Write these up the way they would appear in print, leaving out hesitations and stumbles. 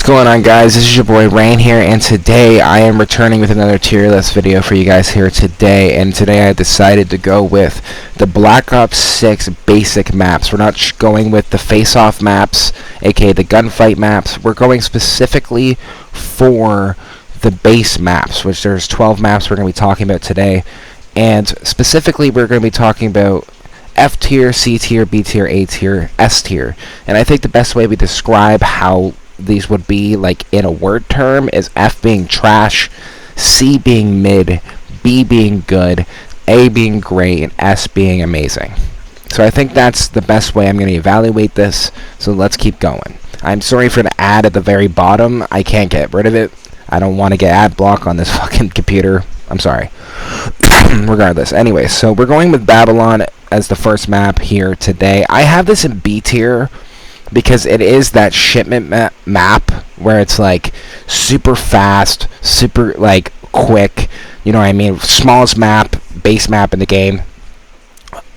Going on, guys? This is your boy Rain here, and today I am returning with another tier list video for you guys here today. And today I decided to go with the Black Ops 6 basic maps. We're not going with the face-off maps, aka the gunfight maps. We're going specifically for the base maps, which there's 12 maps we're going to be talking about today. And specifically, we're going to be talking about F tier, C tier, B tier, A tier, S tier. And I think the best way we describe how these would be, like, in a word term, is F being trash, C being mid, B being good, A being great, and S being amazing. So I think that's the best way I'm going to evaluate this, so let's keep going. I'm sorry for the ad at the very bottom. I can't get rid of it. I don't want to get ad block on this fucking computer. I'm sorry. Regardless. Anyway, so we're going with Babylon as the first map here today. I have this in B tier because it is that shipment map where it's like super fast, super like quick, you know what I mean, smallest map, base map in the game.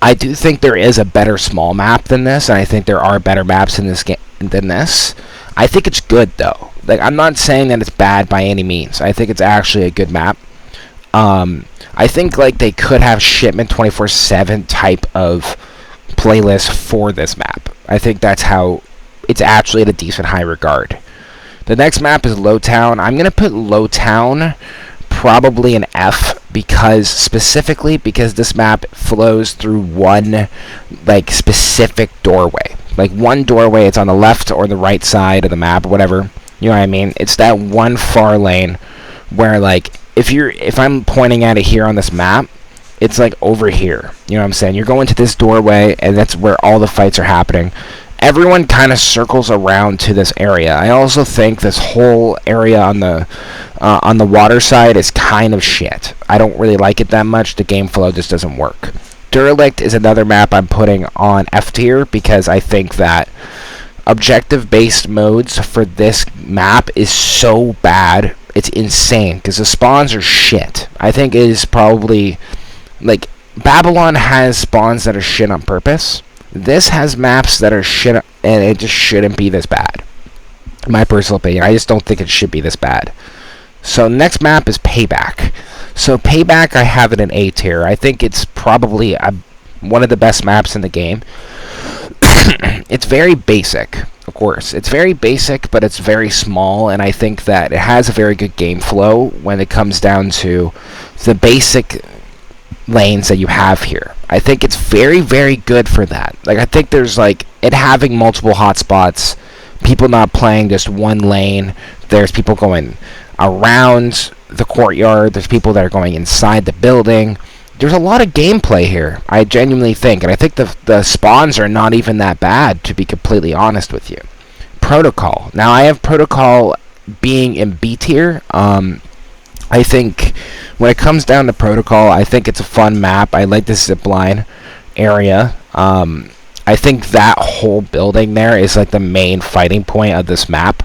I do think there is a better small map than this, and I think there are better maps in this game than this. I think it's good though. Like, I'm not saying that it's bad by any means. I think it's actually a good map. I think like they could have shipment 24/7 type of playlist for this map. I think that's how it's actually at a decent high regard. The next map is Lowtown. I'm gonna put Lowtown probably an F specifically because this map flows through one like specific doorway. Like one doorway, it's on the left or the right side of the map, whatever. You know what I mean? It's that one far lane where, like, if I'm pointing at it here on this map, it's like over here. You know what I'm saying? You're going to this doorway, and that's where all the fights are happening. Everyone kind of circles around to this area. I also think this whole area on the water side is kind of shit. I don't really like it that much. The game flow just doesn't work. Derelict is another map I'm putting on F tier because I think that objective-based modes for this map is so bad. It's insane because the spawns are shit. I think it is probably, like, Babylon has spawns that are shit on purpose. This has maps that are shit, and it just shouldn't be this bad. In my personal opinion, I just don't think it should be this bad. So next map is Payback. So Payback, I have it in A tier. I think it's probably one of the best maps in the game. It's very basic, of course. It's very basic, but it's very small, and I think that it has a very good game flow when it comes down to the basic lanes that you have here. I think it's very, very good for that. Like, I think there's, like, it having multiple hotspots, people not playing just one lane. There's people going around the courtyard. There's people that are going inside the building. There's a lot of gameplay here, I genuinely think, and I think the spawns are not even that bad, to be completely honest with you. Protocol. Now, I have Protocol being in B tier. I think when it comes down to Protocol, I think it's a fun map. I like this zipline area. I think that whole building there is like the main fighting point of this map.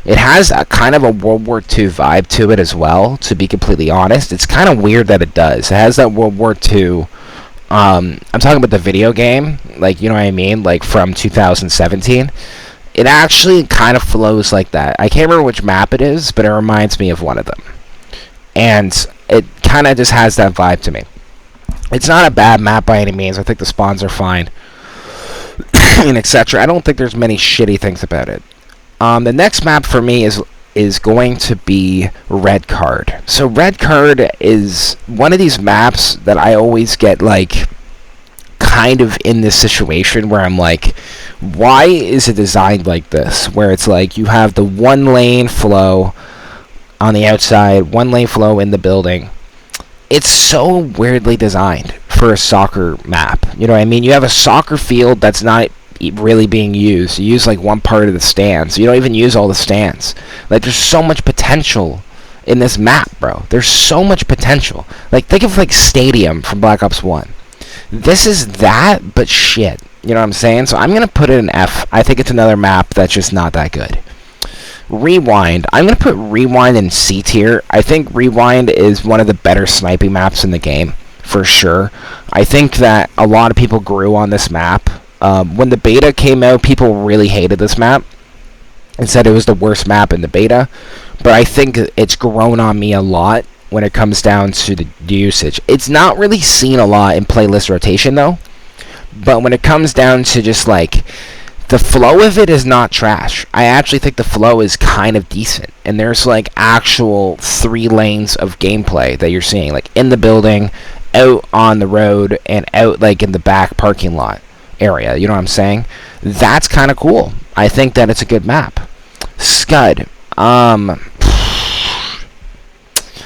It has a kind of a World War II vibe to it as well, to be completely honest. It's kind of weird that it does. It has that World War II, I'm talking about the video game, like, you know what I mean, like from 2017. It actually kind of flows like that. I can't remember which map it is, but it reminds me of one of them. And it kind of just has that vibe to me. It's not a bad map by any means. I think the spawns are fine, and etc. I don't think there's many shitty things about it. The next map for me is going to be Red Card. So Red Card is one of these maps that I always get, like, kind of in this situation where I'm like, why is it designed like this? Where it's like you have the one lane flow on the outside, one lane flow in the building. It's so weirdly designed for a soccer map. You know what I mean? You have a soccer field that's not really being used. You use like one part of the stands. You don't even use all the stands. Like, there's so much potential in this map, bro. There's so much potential. Like, think of like Stadium from Black Ops 1. This is that, but shit. You know what I'm saying? So I'm gonna put it in F. I think it's another map that's just not that good. Rewind. I'm gonna put Rewind in C tier. I think Rewind is one of the better sniping maps in the game, for sure. I think that a lot of people grew on this map. When the beta came out, people really hated this map. and said it was the worst map in the beta, but I think it's grown on me a lot when it comes down to the usage. It's not really seen a lot in playlist rotation though, but when it comes down to just like the flow of it is not trash. I actually think the flow is kind of decent, and there's like actual 3 lanes of gameplay that you're seeing, like in the building, out on the road, and out like in the back parking lot area. You know what I'm saying? That's kind of cool. I think that it's a good map. Scud.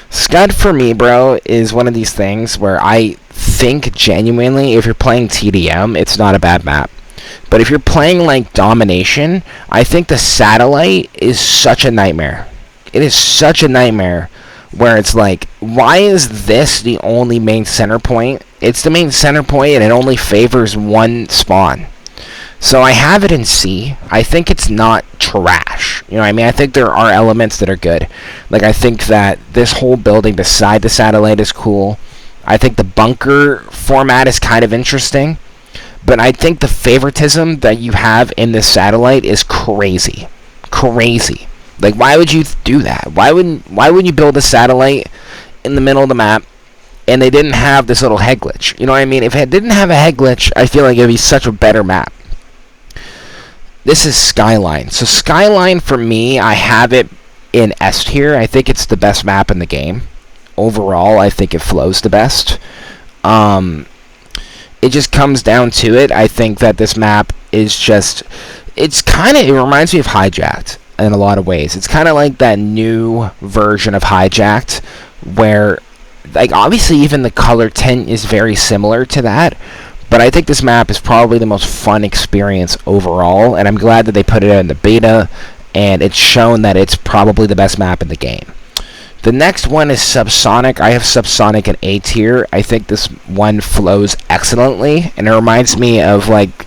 Scud for me, bro, is one of these things where I think genuinely if you're playing TDM, it's not a bad map. But if you're playing like Domination, I think the satellite is such a nightmare. It is such a nightmare where it's like, why is this the only main center point? It's the main center point and it only favors one spawn. So I have it in C. I think it's not trash. You know what I mean? I think there are elements that are good. Like, I think that this whole building beside the satellite is cool. I think the bunker format is kind of interesting. But I think the favoritism that you have in this satellite is crazy. Crazy. Like, why would you do that? Why would you build a satellite in the middle of the map and they didn't have this little head glitch? You know what I mean? If it didn't have a head glitch, I feel like it would be such a better map. This is Skyline. So Skyline, for me, I have it in S tier. I think it's the best map in the game. Overall, I think it flows the best. It just comes down to it. I think that this map is just, it reminds me of Hijacked in a lot of ways. It's kind of like that new version of Hijacked where, like, obviously even the color tint is very similar to that, but I think this map is probably the most fun experience overall, and I'm glad that they put it in the beta, and it's shown that it's probably the best map in the game. The next one is Subsonic. I have Subsonic in A tier. I think this one flows excellently, and it reminds me of like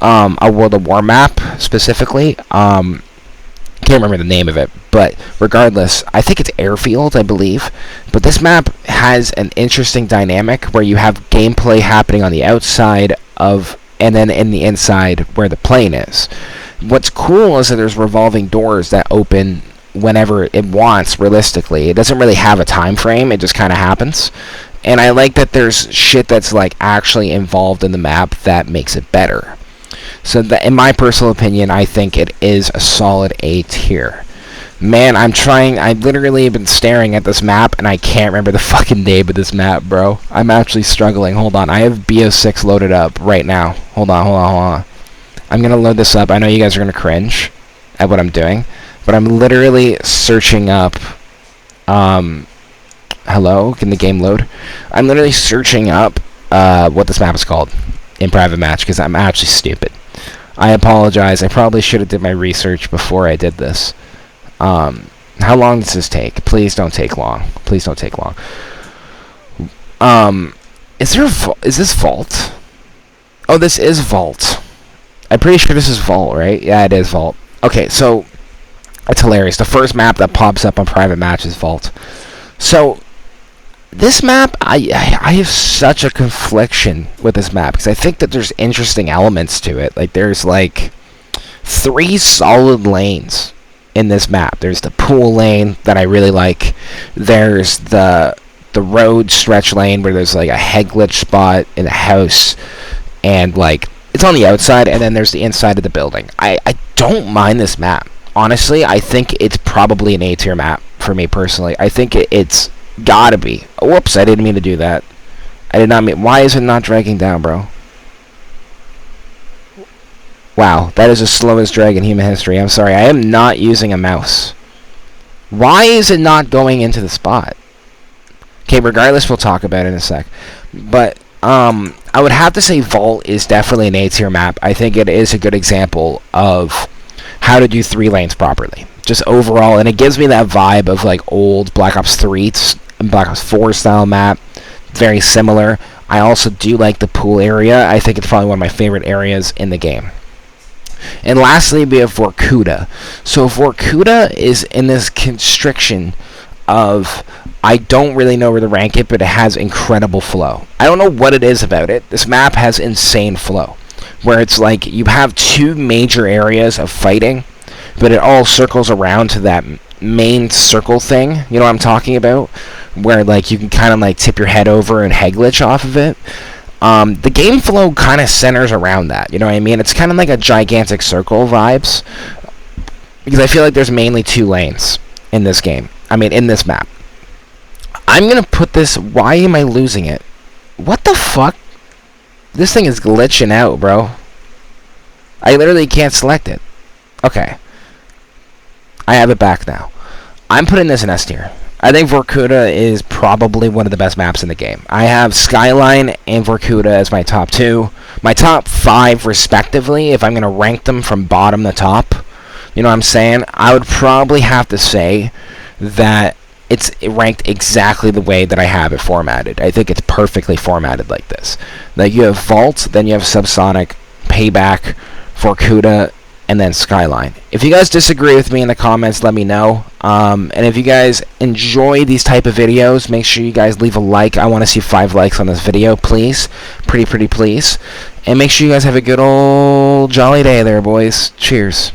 a World of War map specifically. Can't remember the name of it, but regardless, I think it's Airfield, I believe. But this map has an interesting dynamic where you have gameplay happening on the outside of, and then in the inside where the plane is. What's cool is that there's revolving doors that open whenever it wants. Realistically, it doesn't really have a time frame, it just kind of happens, and I like that there's shit that's like actually involved in the map that makes it better. So that, in my personal opinion, I think it is a solid A tier. Man, I've literally been staring at this map and I can't remember the fucking name of this map, bro. I'm actually struggling. Hold on, I have BO6 loaded up right now. Hold on. I'm gonna load this up. I know you guys are gonna cringe at what I'm doing, but I'm literally searching up, hello, can the game load? I'm literally searching up, what this map is called in private match, because I'm actually stupid. I apologize, I probably should have did my research before I did this. How long does this take? Please don't take long. Please don't take long. Is this Vault? Oh, this is Vault. I'm pretty sure this is Vault, right? Yeah, it is Vault. Okay, so that's hilarious. The first map that pops up on private match is Vault. So this map, I have such a confliction with this map because I think that there's interesting elements to it. Like there's like 3 solid lanes in this map. There's the pool lane that I really like. There's the road stretch lane where there's like a head glitch spot in a house, and like it's on the outside, and then there's the inside of the building. I don't mind this map. Honestly, I think it's probably an A tier map for me personally. I think it's gotta be. Whoops, I didn't mean to do that. I did not mean. Why is it not dragging down, bro? Wow, that is the slowest drag in human history. I'm sorry, I am not using a mouse. Why is it not going into the spot? Okay, regardless, we'll talk about it in a sec. But I would have to say Vault is definitely an A tier map. I think it is a good example of how to do 3 lanes properly. Just overall, and it gives me that vibe of like old Black Ops 3 and Black Ops 4 style map. Very similar. I also do like the pool area. I think it's probably one of my favorite areas in the game. And lastly, we have Vorkuta. So Vorkuta is in this constriction of, I don't really know where to rank it, but it has incredible flow. I don't know what it is about it. This map has insane flow, where it's like you have 2 major areas of fighting, but it all circles around to that main circle thing. You know what I'm talking about? Where like you can kind of like tip your head over and head glitch off of it. The game flow kind of centers around that. You know what I mean? It's kind of like a gigantic circle vibes, because I feel like there's mainly 2 lanes in this game. I mean, in this map. I'm gonna put this. Why am I losing it? What the fuck? This thing is glitching out, bro. I literally can't select it. Okay. I have it back now. I'm putting this in S tier. I think Vorkuta is probably one of the best maps in the game. I have Skyline and Vorkuta as my top 2. My top 5 respectively, if I'm going to rank them from bottom to top. You know what I'm saying? I would probably have to say that it's ranked exactly the way that I have it formatted. I think it's perfectly formatted like this. Like you have Vault, then you have Subsonic, Payback, Vorkuta, and then Skyline. If you guys disagree with me in the comments, let me know. And if you guys enjoy these type of videos, make sure you guys leave a like. I want to see 5 likes on this video, please. Pretty please. And make sure you guys have a good old jolly day there, boys. Cheers.